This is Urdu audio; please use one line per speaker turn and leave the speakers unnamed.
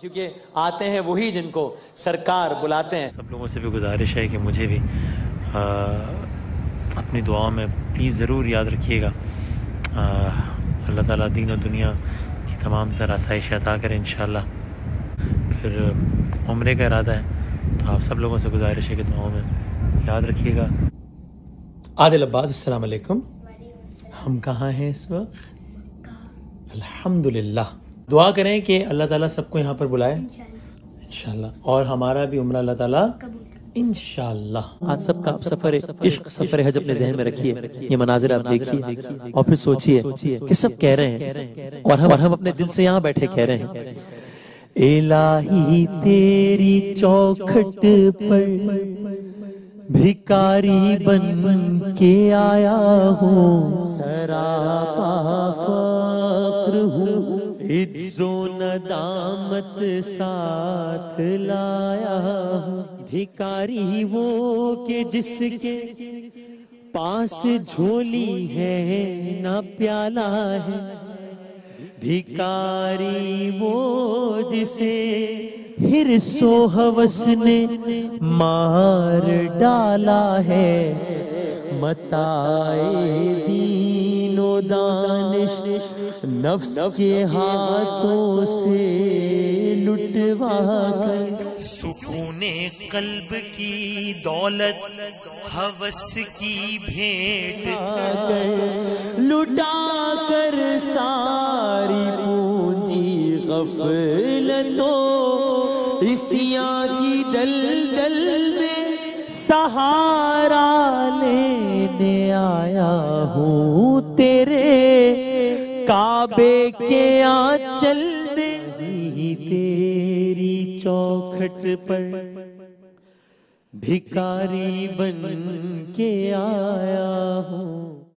کیونکہ آتے ہیں وہی جن کو سرکار بلاتے ہیں.
سب لوگوں سے بھی گزارش ہے کہ مجھے بھی اپنی دعاؤں میں پلیز ضرور یاد رکھیے گا. اللہ تعالیٰ دین و دنیا کی تمام تر آسائش عطا کرے انشاءاللہ. پھر عمرے کا ارادہ ہے تو آپ سب لوگوں سے گزارش ہے کہ دعاؤں میں یاد رکھیے گا.
عادل عباس السلام علیکم. ہم کہاں ہیں اس وقت؟ الحمدللہ. دعا کریں کہ اللہ تعالیٰ سب کو یہاں پر بلائے انشاءاللہ، اور ہمارا بھی عمرہ اللہ تعالیٰ انشاءاللہ. آج سب کا سفر عشق، سفر حج اپنے ذہن میں رکھیے. یہ مناظر آپ دیکھیے اور پھر سوچیے کہ سب کہہ رہے ہیں اور ہم اپنے دل سے یہاں بیٹھے کہہ رہے ہیں الہی تیری چوکھٹ پر بھکاری بن کے آیا ہوں، سراپا فقر ہوں، عجز و ندامت ساتھ لایا ہوں. بھکاری وہ کہ جس کے پاس جھولی ہے نہ پیالہ ہے، بھکاری وہ جسے حرص و ہوس نے مار ڈالا ہے، متاع دین و دانش نفس کے ہاتھوں سے لٹوا کر،
سکون قلب کی دولت ہوس کی بھیٹ
لٹا کر ساری پونجی غفلتوں عصیاں کی دلدل میں سہارا لینے آیا ہوں، تیرے کعبے کے آنچل میں ہی تیری چوکھٹ پر بھکاری بن کے آیا ہوں.